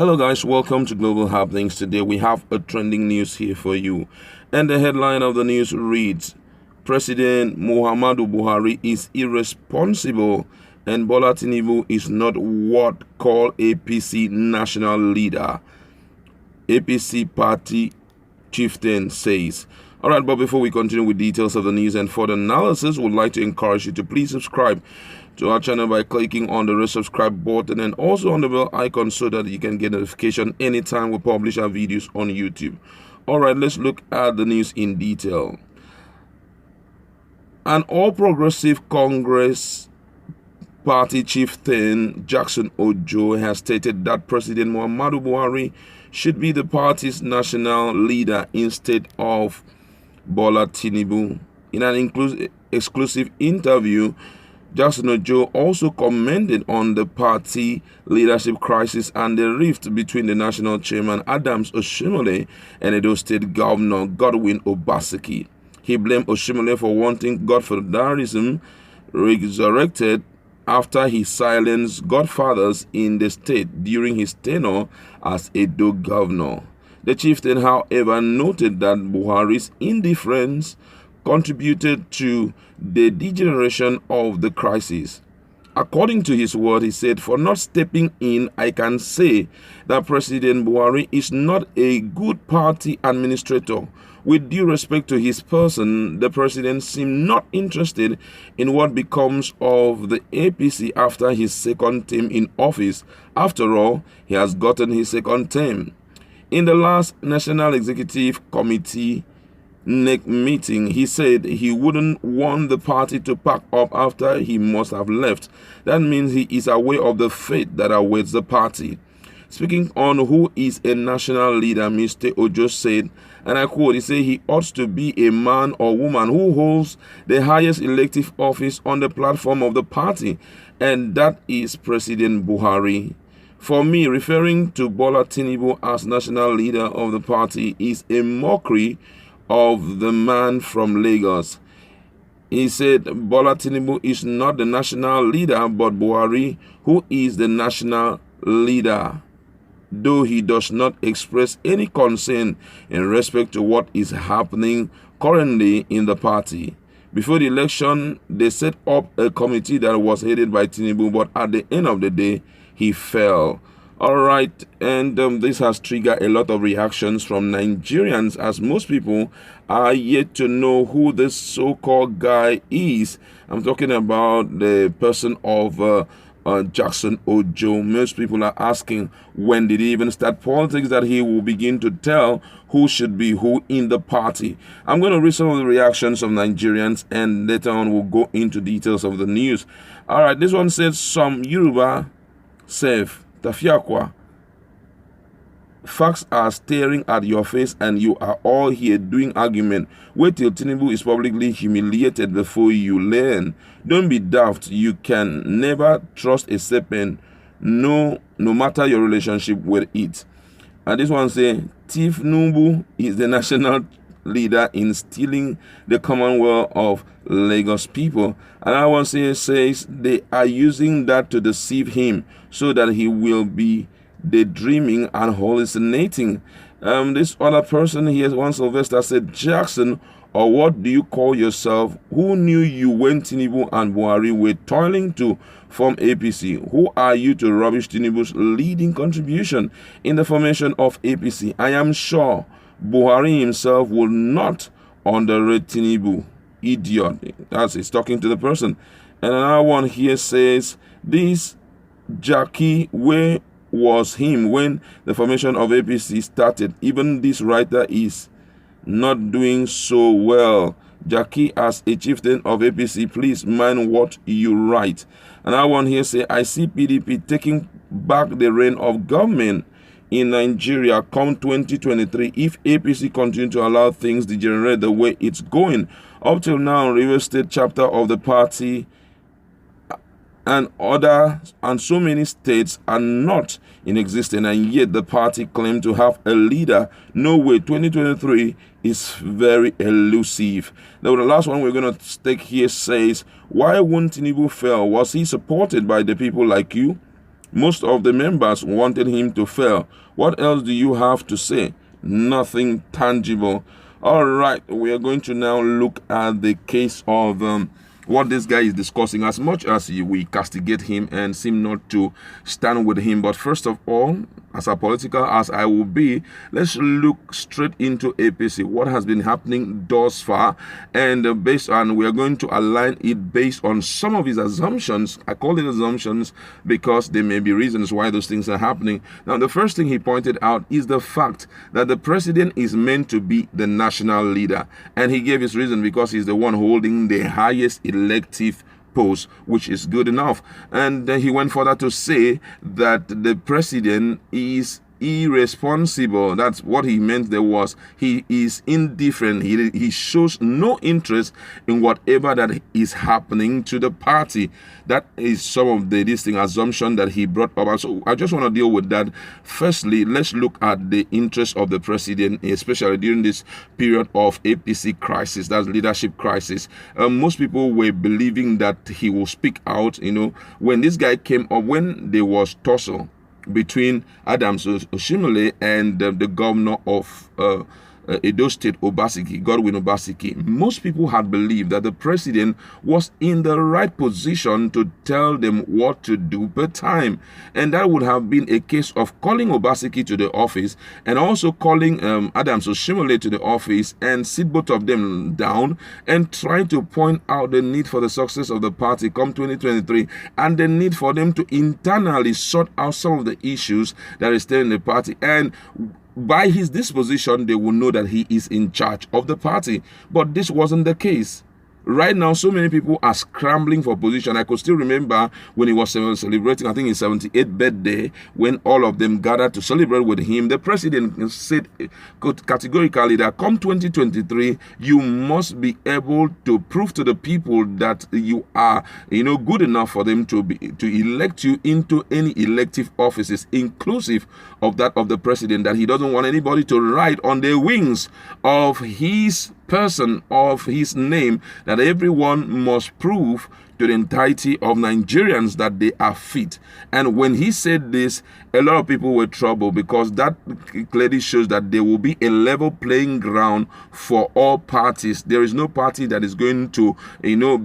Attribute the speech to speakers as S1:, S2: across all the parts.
S1: Hello guys, welcome to Global Happenings. Today we have a trending news here for you. And the headline of the news reads, President Muhammadu Buhari is irresponsible and Bola Tinubu is not what called APC national leader. APC party Chieftain says. Alright, but before we continue with details of the news and further analysis, we'd like to encourage you to please subscribe to our channel by clicking on the red subscribe button and also on the bell icon so that you can get notification anytime we publish our videos on YouTube. Alright, let's look at the news in detail. An All Progressive Congress Party Chieftain Jackson Ojo has stated that President Muhammadu Buhari should be the party's national leader instead of Bola Tinubu. In an exclusive interview, Jackson Ojo also commented on the party leadership crisis and the rift between the national chairman Adams Oshiomole and Edo State Governor Godwin Obaseki. He blamed Oshiomole for wanting godfatherism resurrected after he silenced godfathers in the state during his tenure as Edo governor. The chieftain, however, noted that Buhari's indifference contributed to the degeneration of the crisis. According to his word, he said, "For not stepping in, I can say that President Buhari is not a good party administrator. With due respect to his person, the president seemed not interested in what becomes of the APC after his second term in office. After all, he has gotten his second term." In the last National Executive Committee NEC meeting, he said he wouldn't want the party to pack up after he must have left. That means he is aware of the fate that awaits the party. Speaking on who is a national leader, Mr. Ojo said, and I quote, he said he ought to be a man or woman who holds the highest elective office on the platform of the party, and that is President Buhari. For me, referring to Bola Tinubu as national leader of the party is a mockery of the man from Lagos. He said Bola Tinubu is not the national leader, but Buhari, who is the national leader, though he does not express any concern in respect to what is happening currently in the party. Before the election, they set up a committee that was headed by Tinubu, but at the end of the day, he fell. All right, and this has triggered a lot of reactions from Nigerians, as most people are yet to know who this so-called guy is. I'm talking about the person of Jackson Ojo. Most people are asking, when did he even start politics, that he will begin to tell who should be who in the party. I'm going to read some of the reactions of Nigerians, and later on we'll go into details of the news. All right, this one says, some Yoruba Sef Tafiakwa, facts are staring at your face and you are all here doing argument. Wait till Tinubu is publicly humiliated before you learn. Don't be daft. You can never trust a serpent, no matter your relationship with it. And this one say, Tinubu is the national leader in stealing the Commonwealth of Lagos people. And I want to says they are using that to deceive him so that he will be daydreaming and hallucinating. This other person here, one Sylvester, said, Jackson, or what do you call yourself? Who knew you when Tinubu and Buhari were toiling to form APC? Who are you to rubbish Tinubu's leading contribution in the formation of APC? I am sure Buhari himself will not underrate Tinubu. Idiot. That's he's talking to the person. And another one here says, this Jackie, where was him when the formation of APC started? Even this writer is not doing so well. Jackie, as a chieftain of APC, please mind what you write. Another one here say, I see PDP taking back the reign of government in Nigeria come 2023 if APC continue to allow things degenerate the way it's going. Up till now, River State chapter of the party and so many states are not in existence, and yet the party claim to have a leader. No way. 2023 is very elusive. Now the last one we're going to take here says, why won't Tinubu fail? Was he supported by the people like you? Most of the members wanted him to fail. What else do you have to say? Nothing tangible. All right, we are going to now look at the case of what this guy is discussing. As much as we castigate him and seem not to stand with him, but first of all, as apolitical as I will be, let's look straight into APC, what has been happening thus far, and we are going to align it based on some of his assumptions. I call it assumptions because there may be reasons why those things are happening. Now, the first thing he pointed out is the fact that the president is meant to be the national leader, and he gave his reason because he's the one holding the highest elective post, which is good enough. And he went further to say that the president is irresponsible. That's what he meant. There was, he is indifferent. He shows no interest in whatever that is happening to the party. That is some of the distinct assumption that he brought up. So I just want to deal with that. Firstly, let's look at the interest of the president, especially during this period of APC crisis, that's leadership crisis. Most people were believing that he will speak out. When this guy came up, when there was tussle between Oshiomole and the governor of Edo State, Godwin Obaseki, most people had believed that the president was in the right position to tell them what to do per time. And that would have been a case of calling Obaseki to the office and also calling Oshiomole to the office and sit both of them down and trying to point out the need for the success of the party come 2023 and the need for them to internally sort out some of the issues that is still in the party. And by his disposition, they will know that he is in charge of the party. But this wasn't the case. Right now, so many people are scrambling for position. I could still remember when he was celebrating, I think his 78th birthday, when all of them gathered to celebrate with him. The president said categorically that come 2023, you must be able to prove to the people that you are, good enough for them to elect you into any elective offices, inclusive of that of the president, that he doesn't want anybody to ride on the wings of his person, of his name, that everyone must prove to the entirety of Nigerians that they are fit. And when he said this, a lot of people were troubled because that clearly shows that there will be a level playing ground for all parties. There is no party that is going to,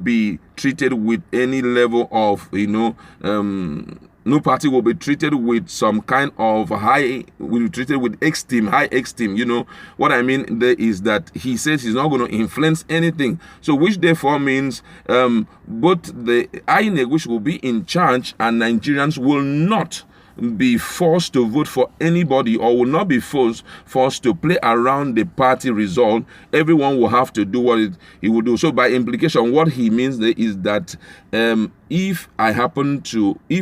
S1: be treated with any level of, no party will be treated with some kind of high esteem. What I mean there is that he says he's not going to influence anything. So which therefore means both the INEC, which will be in charge, and Nigerians will not be forced to vote for anybody, or will not be forced to play around the party result. Everyone will have to do what he will do. So by implication, what he means there is that if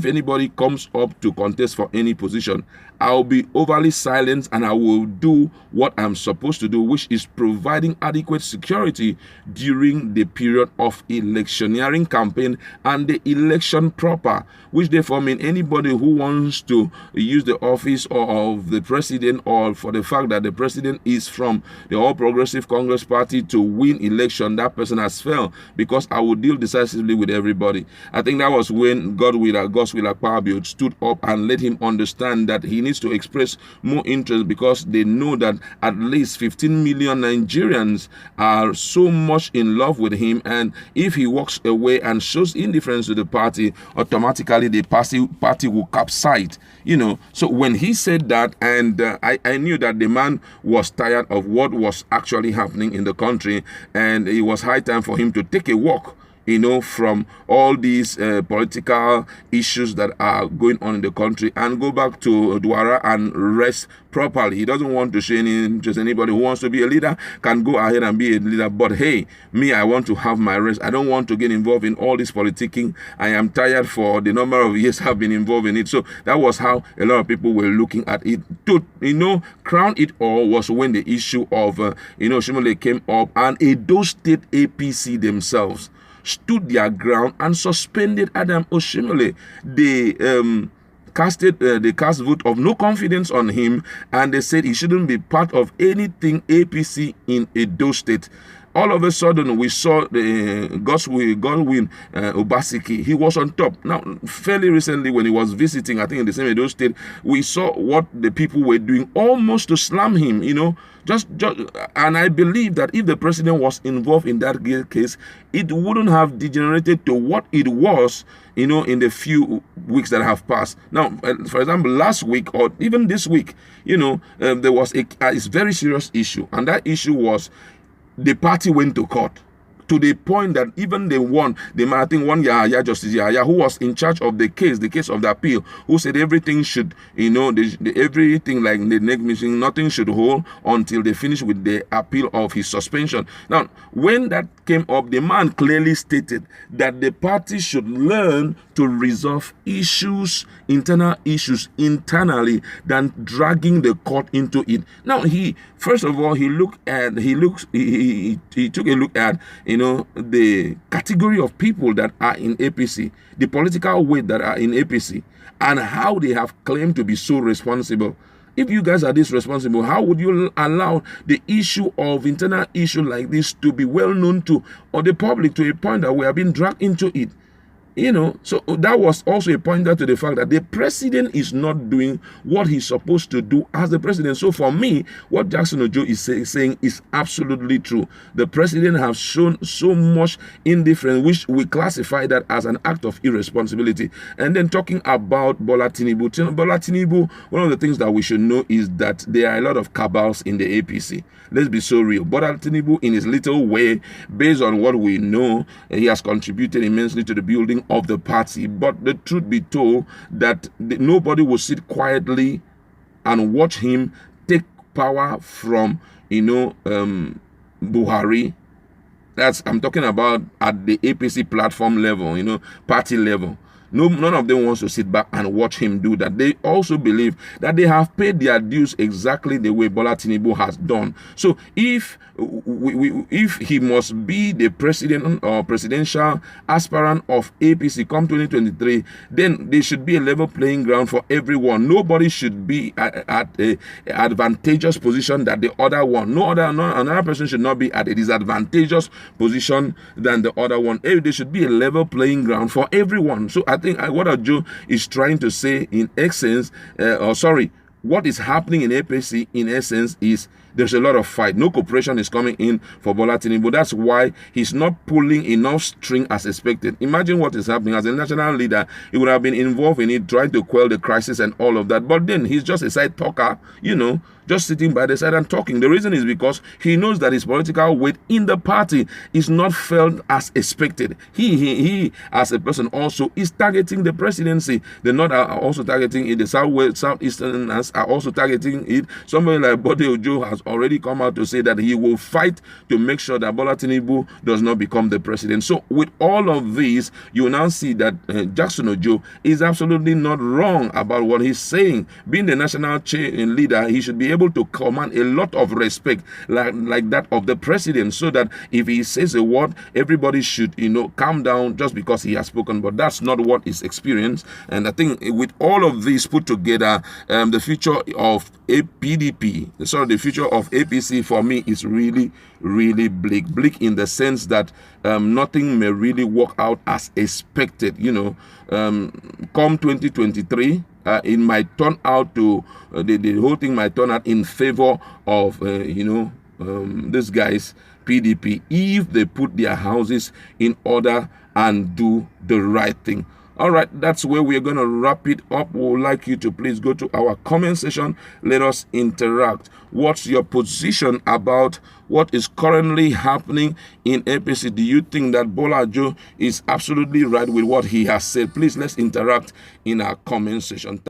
S1: anybody comes up to contest for any position, I'll be overly silent and I will do what I'm supposed to do, which is providing adequate security during the period of electioneering campaign and the election proper, which therefore mean anybody who wants to use the office of the president, or for the fact that the president is from the All Progressive Congress Party, to win election, that person has failed, because I will deal decisively with everybody. I think that was when Godswill Akpabio stood up and let him understand that he needs to express more interest, because they know that at least 15 million Nigerians are so much in love with him, and if he walks away and shows indifference to the party, automatically the party will capsize. So when he said that, and I knew that the man was tired of what was actually happening in the country, and it was high time for him to take a walk from all these political issues that are going on in the country, and go back to Douala and rest properly. He doesn't want to show any interest. Anybody who wants to be a leader can go ahead and be a leader. But hey, me, I want to have my rest. I don't want to get involved in all this politicking. I am tired for the number of years I've been involved in it. So that was how a lot of people were looking at it. To, crown it all was when the issue of, Oshiomole came up, and Edo State APC themselves stood their ground and suspended Oshiomole. They cast vote of no confidence on him, and they said he shouldn't be part of anything APC in Edo State. All of a sudden, we saw the Godwin Obaseki. He was on top. Now, fairly recently, when he was visiting, I think in the same Edo State, we saw what the people were doing almost to slam him, just, and I believe that if the president was involved in that case, it wouldn't have degenerated to what it was, in the few weeks that have passed. Now, for example, last week or even this week, there was a very serious issue, and that issue was the party went to court, to the point that even they won. I think one Justice Yahya, who was in charge of the case of the appeal, who said everything should, everything like the neck missing, nothing should hold until they finish with the appeal of his suspension. Now, when that came up, the man clearly stated that the party should learn to resolve internal issues internally than dragging the court into it. Now, he took a look at the category of people that are in APC, the political weight that are in APC, and how they have claimed to be so responsible. If you guys are this responsible, how would you allow the issue of internal issue like this to be well known to or the public to a point that we have been dragged into it? So that was also a pointer to the fact that the president is not doing what he's supposed to do as the president. So for me, what Jackson Ojo is saying is absolutely true. The president has shown so much indifference, which we classify that as an act of irresponsibility. And then talking about Bola Tinubu, one of the things that we should know is that there are a lot of cabals in the APC. Let's be so real. Bola Tinubu, in his little way, based on what we know, he has contributed immensely to the building of the party. But the truth be told, that nobody will sit quietly and watch him take power from Buhari. I'm talking about at the APC platform level, party level. None of them wants to sit back and watch him do that. They also believe that they have paid their dues exactly the way Bola Tinubu has done. So if he must be the president or presidential aspirant of APC come 2023, then there should be a level playing ground for everyone. Nobody should be at a advantageous position that the other one. Another person should not be at a disadvantageous position than the other one. There should be a level playing ground for everyone. So I think what Ojo is trying to say in essence, what is happening in APC in essence is there's a lot of fight. No cooperation is coming in for Bola Tinubu. That's why he's not pulling enough string as expected. Imagine what is happening. As a national leader, he would have been involved in it, trying to quell the crisis and all of that. But then he's just a side talker, just sitting by the side and talking. The reason is because he knows that his political weight in the party is not felt as expected. He as a person also is targeting the presidency. The North are also targeting it. The Southeasterners are also targeting it. Somebody like Bode Ojo has already come out to say that he will fight to make sure that Bola Tinubu does not become the president. So with all of these, you now see that Jackson Ojo is absolutely not wrong about what he's saying. Being the national leader, he should be able to command a lot of respect like that of the president, so that if he says a word, everybody should calm down just because he has spoken. But that's not what is experienced. And I think with all of this put together, the future of the future of APC for me is really, really bleak in the sense that nothing may really work out as expected. Come 2023, it might turn out to the whole thing might turn out in favor of these guys PDP if they put their houses in order and do the right thing. All right, that's where we're going to wrap it up. We would like you to please go to our comment section. Let us interact. What's your position about what is currently happening in APC? Do you think that Bola Ojo is absolutely right with what he has said? Please, let's interact in our comment section.